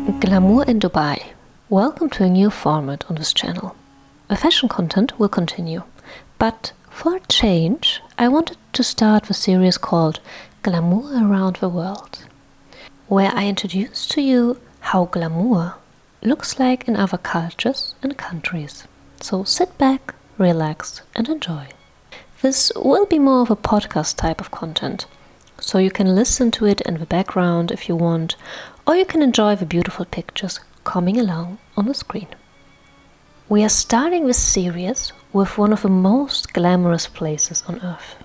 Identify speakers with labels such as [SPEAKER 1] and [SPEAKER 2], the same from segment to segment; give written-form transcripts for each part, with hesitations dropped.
[SPEAKER 1] Glamour in Dubai. Welcome to a new format on this channel. The fashion content will continue, but for a change, I wanted to start the series called Glamour Around the World, where I introduce to you how glamour looks like in other cultures and countries. So sit back, relax and enjoy. This will be more of a podcast type of content, so you can listen to it in the background if you want, or you can enjoy the beautiful pictures coming along on the screen. We are starting this series with one of the most glamorous places on earth,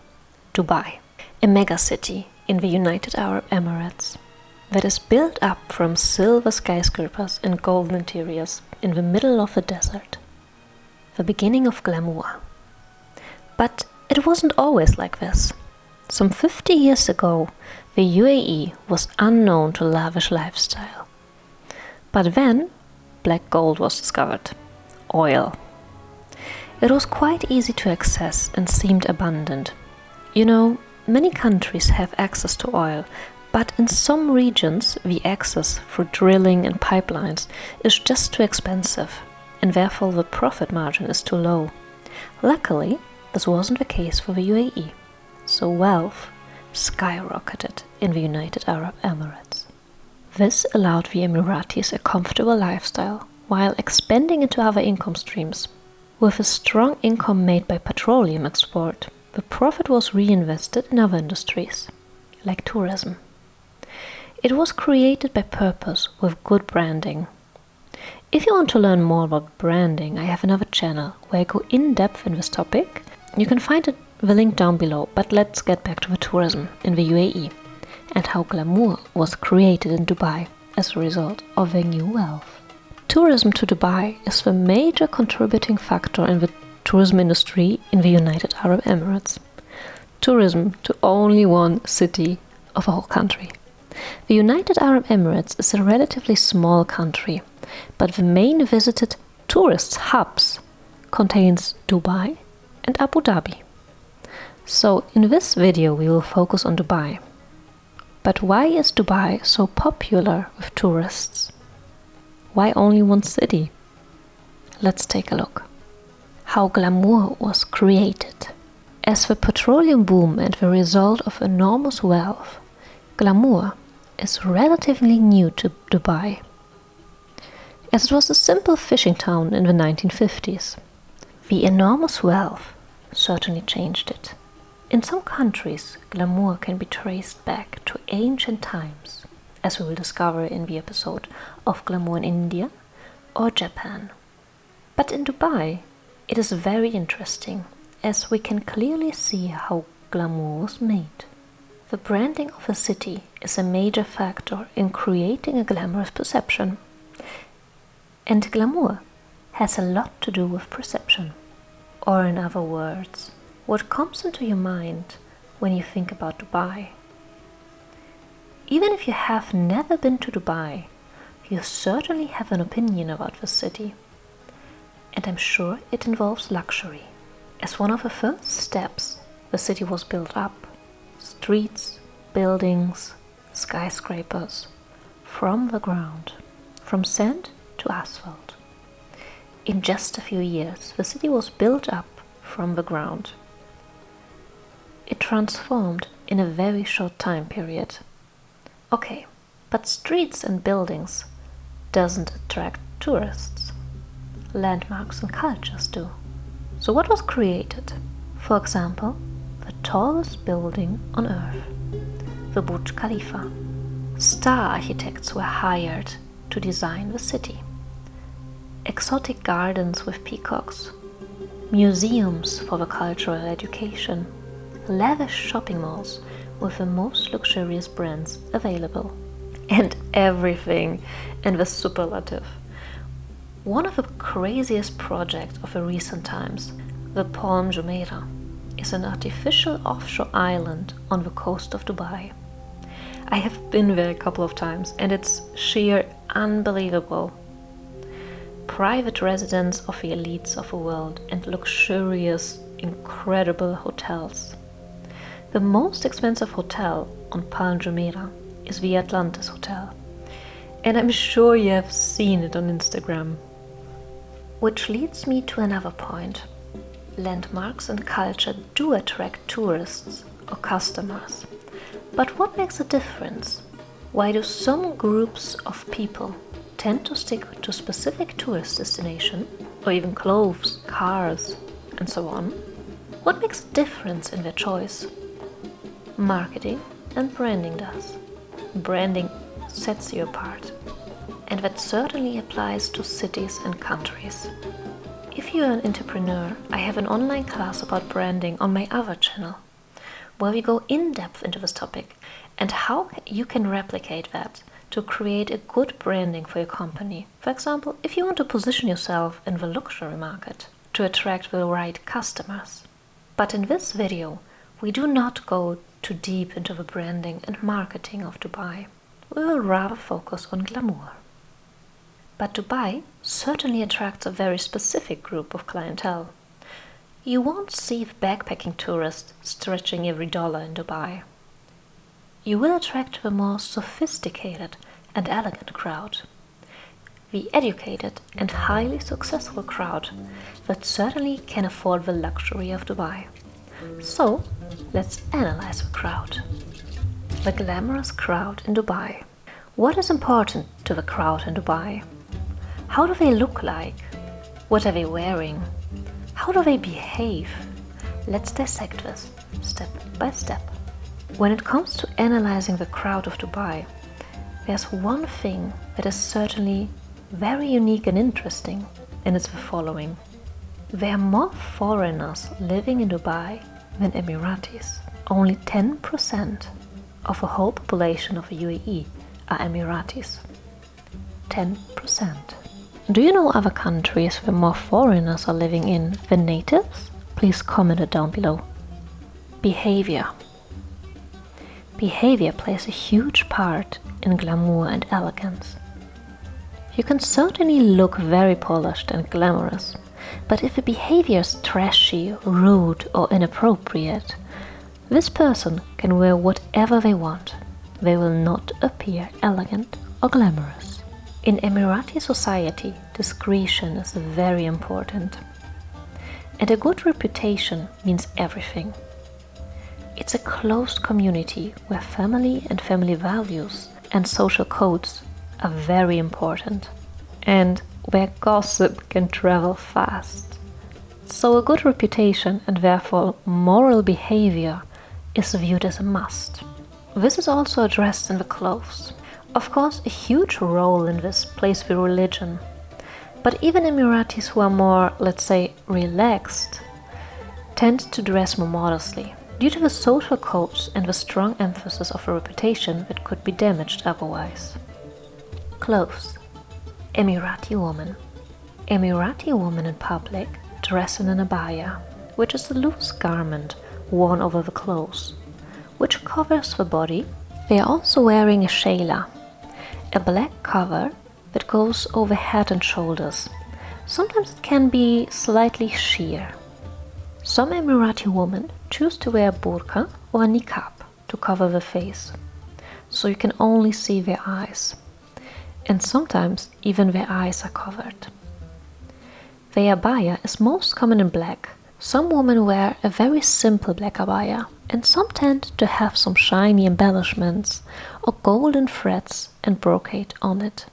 [SPEAKER 1] Dubai, a megacity in the United Arab Emirates that is built up from silver skyscrapers and golden interiors in the middle of the desert. The beginning of glamour. But it wasn't always like this. Some 50 years ago, the UAE was unknown to lavish lifestyle. But then, black gold was discovered. Oil. It was quite easy to access and seemed abundant. You know, many countries have access to oil, but in some regions the access through drilling and pipelines is just too expensive, and therefore the profit margin is too low. Luckily, this wasn't the case for the UAE, so wealth skyrocketed in the United Arab Emirates. This allowed the Emiratis a comfortable lifestyle while expanding into other income streams. With a strong income made by petroleum export, the profit was reinvested in other industries, like tourism. It was created by purpose with good branding. If you want to learn more about branding, I have another channel where I go in depth in this topic. You can find the link down below, but let's get back to the tourism in the UAE and how glamour was created in Dubai as a result of their new wealth. Tourism to Dubai is the major contributing factor in the tourism industry in the United Arab Emirates. Tourism to only one city of a whole country. The United Arab Emirates is a relatively small country, but the main visited tourist hubs contains Dubai and Abu Dhabi. So in this video we will focus on Dubai. But why is Dubai so popular with tourists? Why only one city? Let's take a look. How glamour was created. As the petroleum boom and the result of enormous wealth, glamour is relatively new to Dubai, as it was a simple fishing town in the 1950s. The enormous wealth certainly changed it. In some countries, glamour can be traced back to ancient times, as we will discover in the episode of Glamour in India or Japan. But in Dubai, it is very interesting, as we can clearly see how glamour was made. The branding of a city is a major factor in creating a glamorous perception. And glamour has a lot to do with perception. Or in other words, what comes into your mind when you think about Dubai. Even if you have never been to Dubai, you certainly have an opinion about the city. And I'm sure it involves luxury. As one of the first steps, the city was built up. Streets, buildings, skyscrapers, from the ground, from sand to asphalt. In just a few years, the city was built up from the ground. It transformed in a very short time period. Okay, but streets and buildings doesn't attract tourists. Landmarks and cultures do. So what was created? For example, the tallest building on earth, the Burj Khalifa. Star architects were hired to design the city. Exotic gardens with peacocks, museums for the cultural education, lavish shopping malls with the most luxurious brands available, and everything in the superlative. One of the craziest projects of the recent times, the Palm Jumeirah, is an artificial offshore island on the coast of Dubai. I have been there a couple of times and it's sheer unbelievable. Private residence of the elites of the world and luxurious, incredible hotels. The most expensive hotel on Palm Jumeirah is the Atlantis Hotel, And I'm sure you have seen it on Instagram. Which leads me to another point. Landmarks and culture do attract tourists or customers. But what makes a difference? Why do some groups of people tend to stick to specific tourist destination, or even clothes, cars, and so on? What makes a difference in their choice? Marketing and branding does. Branding sets you apart. And that certainly applies to cities and countries. If you're an entrepreneur, I have an online class about branding on my other channel, where we go in depth into this topic and how you can replicate that to create a good branding for your company. For example, if you want to position yourself in the luxury market to attract the right customers. But in this video, we do not go too deep into the branding and marketing of Dubai. We will rather focus on glamour. But Dubai certainly attracts a very specific group of clientele. You won't see the backpacking tourist stretching every dollar in Dubai. You will attract the more sophisticated and elegant crowd. The educated and highly successful crowd that certainly can afford the luxury of Dubai. So, let's analyze the crowd. The glamorous crowd in Dubai. What is important to the crowd in Dubai? How do they look like? What are they wearing? How do they behave? Let's dissect this step by step. When it comes to analyzing the crowd of Dubai, there's one thing that is certainly very unique and interesting, and it's the following. There are more foreigners living in Dubai than Emiratis. Only 10% of the whole population of the UAE are Emiratis. 10%. Do you know other countries where more foreigners are living in than natives? Please comment it down below. Behavior. Behavior plays a huge part in glamour and elegance. You can certainly look very polished and glamorous, but if the behavior is trashy, rude, or inappropriate, this person can wear whatever they want. They will not appear elegant or glamorous. In Emirati society, discretion is very important. And a good reputation means everything. It's a closed community where family and family values and social codes are very important, and where gossip can travel fast. So a good reputation and therefore moral behavior is viewed as a must. This is also addressed in the clothes. Of course, a huge role in this plays the religion. But even Emiratis who are more, let's say, relaxed, tend to dress more modestly, due to the social codes and the strong emphasis of a reputation that could be damaged otherwise. Clothes. Emirati woman. Emirati women in public dress in an abaya, which is a loose garment worn over the clothes, which covers the body. They are also wearing a shayla, a black cover that goes over head and shoulders. Sometimes it can be slightly sheer. Some Emirati women choose to wear burqa or a niqab to cover the face, so you can only see their eyes. And sometimes even their eyes are covered. The abaya is most common in black. Some women wear a very simple black abaya, and some tend to have some shiny embellishments or golden threads and brocade on it.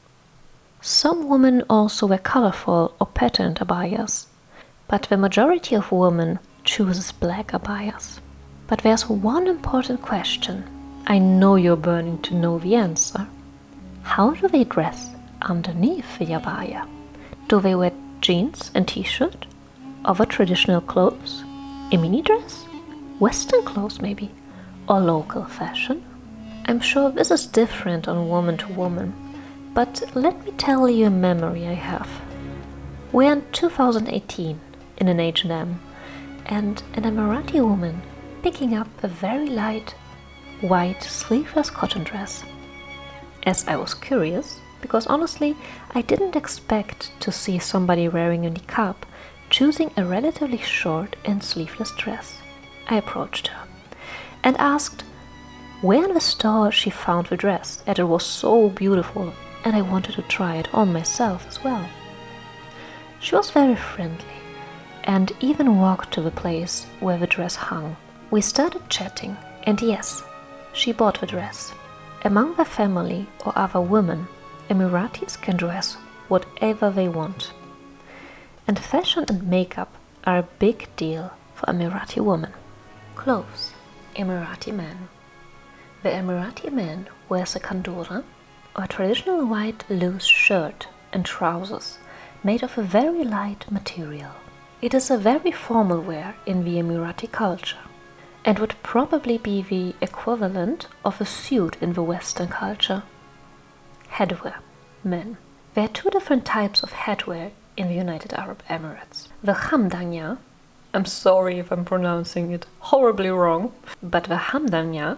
[SPEAKER 1] Some women also wear colorful or patterned abayas, but the majority of women chooses black abayas. But there's one important question. I know you're burning to know the answer. How do they dress underneath the abaya? Do they wear jeans and t-shirt? Other traditional clothes? A mini dress? Western clothes maybe? Or local fashion? I'm sure this is different on woman to woman, but let me tell you a memory I have. We're in 2018 in an H&M, and an Emirati woman picking up a very light white sleeveless cotton dress. As I was curious, because honestly I didn't expect to see somebody wearing a niqab choosing a relatively short and sleeveless dress. I approached her and asked where in the store she found the dress, as it was so beautiful and I wanted to try it on myself as well. She was very friendly and even walked to the place where the dress hung. We started chatting, and yes, she bought the dress. Among their family or other women, Emiratis can dress whatever they want. And fashion and makeup are a big deal for Emirati women. Clothes. Emirati man. The Emirati man wears a kandura, or a traditional white loose shirt and trousers made of a very light material. It is a very formal wear in the Emirati culture, and would probably be the equivalent of a suit in the Western culture. Headwear. Men. There are two different types of headwear in the United Arab Emirates. The hamdanya, I'm sorry if I'm pronouncing it horribly wrong, but the hamdanya,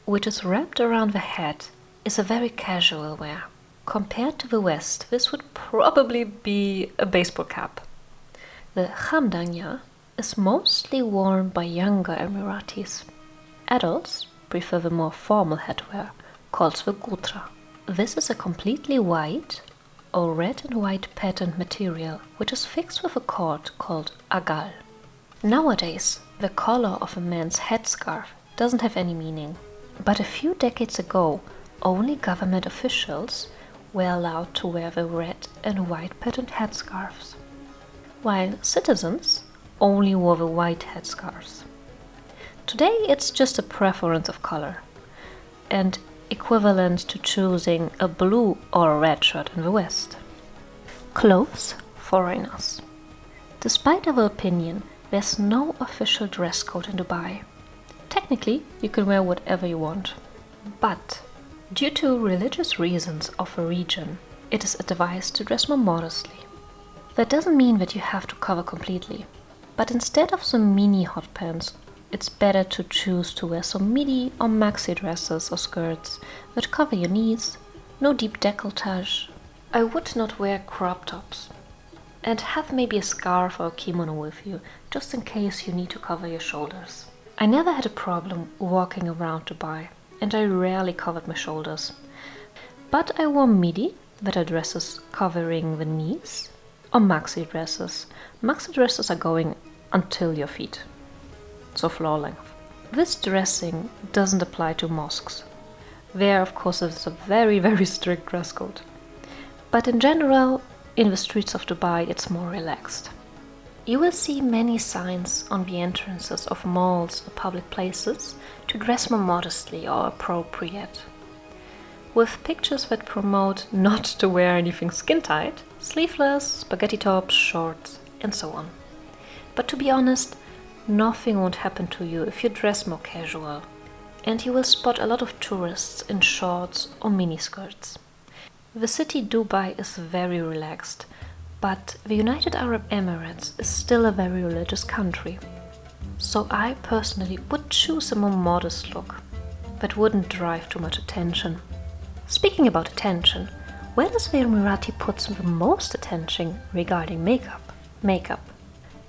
[SPEAKER 1] which is wrapped around the head, is a very casual wear. Compared to the West, this would probably be a baseball cap. The hamdanya is mostly worn by younger Emiratis. Adults prefer the more formal headwear, called the gutra. This is a completely white or red and white patterned material, which is fixed with a cord called agal. Nowadays, the color of a man's headscarf doesn't have any meaning, but a few decades ago, only government officials were allowed to wear the red and white patterned headscarves, while citizens only wore the white headscarves. Today it's just a preference of color, and equivalent to choosing a blue or a red shirt in the West. Clothes, foreigners. Despite our opinion, there's no official dress code in Dubai. Technically, you can wear whatever you want, but due to religious reasons of a region, it is advised to dress more modestly. That doesn't mean that you have to cover completely, but instead of some mini hot pants, it's better to choose to wear some midi or maxi dresses or skirts that cover your knees, no deep décolletage. I would not wear crop tops, and have maybe a scarf or a kimono with you, just in case you need to cover your shoulders. I never had a problem walking around Dubai, and I rarely covered my shoulders. But I wore midi, that are dresses covering the knees, or maxi dresses. Maxi dresses are going until your feet, so floor length. This dressing doesn't apply to mosques. There, of course, is a very, very strict dress code. But in general, in the streets of Dubai, it's more relaxed. You will see many signs on the entrances of malls or public places to dress more modestly or appropriate, with pictures that promote not to wear anything skin-tight, sleeveless, spaghetti tops, shorts, and so on. But to be honest, nothing won't happen to you if you dress more casual, and you will spot a lot of tourists in shorts or miniskirts. The city Dubai is very relaxed, but the United Arab Emirates is still a very religious country. So I personally would choose a more modest look that wouldn't drive too much attention. Speaking about attention, where does the Emirati put the most attention regarding makeup? Makeup.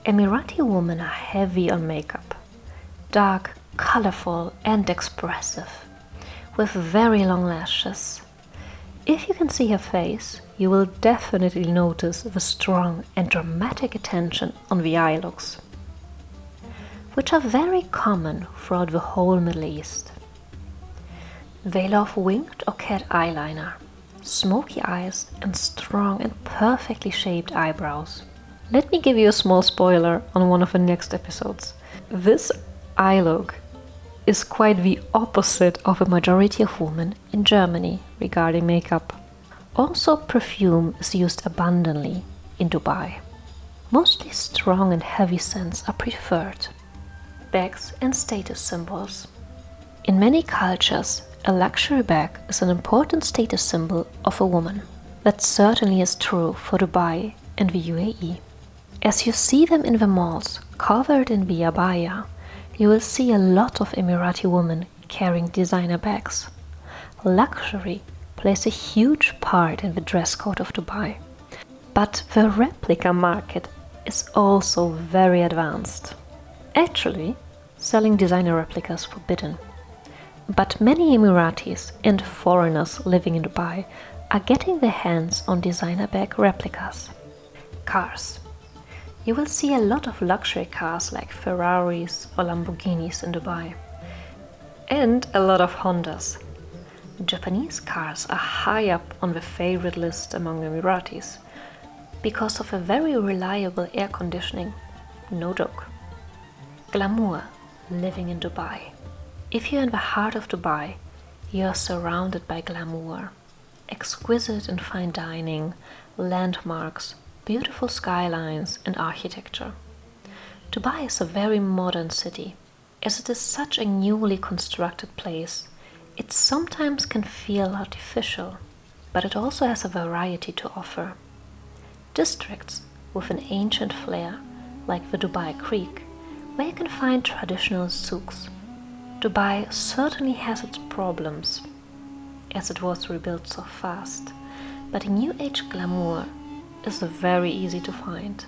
[SPEAKER 1] Emirati women are heavy on makeup. Dark, colorful and expressive, with very long lashes. If you can see her face, you will definitely notice the strong and dramatic attention on the eye looks, which are very common throughout the whole Middle East. They love winged or cat eyeliner, smoky eyes and strong and perfectly shaped eyebrows. Let me give you a small spoiler on one of the next episodes. This eye look is quite the opposite of a majority of women in Germany regarding makeup. Also, perfume is used abundantly in Dubai. Mostly strong and heavy scents are preferred. Bags and status symbols. In many cultures, a luxury bag is an important status symbol of a woman. That certainly is true for Dubai and the UAE. As you see them in the malls, covered in the abaya, you will see a lot of Emirati women carrying designer bags. Luxury plays a huge part in the dress code of Dubai. But the replica market is also very advanced. Actually, selling designer replicas is forbidden. But many Emiratis and foreigners living in Dubai are getting their hands on designer bag replicas. Cars. You will see a lot of luxury cars like Ferraris or Lamborghinis in Dubai. And a lot of Hondas. Japanese cars are high up on the favorite list among Emiratis because of a very reliable air conditioning. No joke. Glamour, living in Dubai. If you're in the heart of Dubai, you're surrounded by glamour. Exquisite and fine dining, landmarks, beautiful skylines and architecture. Dubai is a very modern city. As it is such a newly constructed place, it sometimes can feel artificial, but it also has a variety to offer. Districts with an ancient flair, like the Dubai Creek, where you can find traditional souks. Dubai certainly has its problems, as it was rebuilt so fast, but New Age glamour is very easy to find.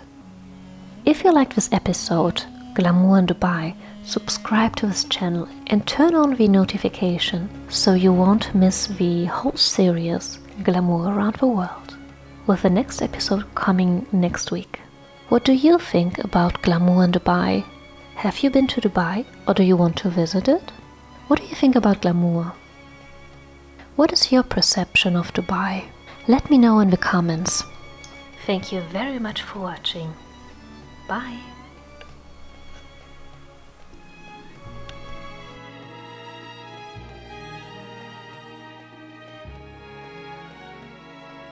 [SPEAKER 1] If you liked this episode, Glamour in Dubai, subscribe to this channel and turn on the notification so you won't miss the whole series Glamour Around the World, with the next episode coming next week. What do you think about Glamour in Dubai? Have you been to Dubai or do you want to visit it? What do you think about glamour? What is your perception of Dubai? Let me know in the comments. Thank you very much for watching. Bye!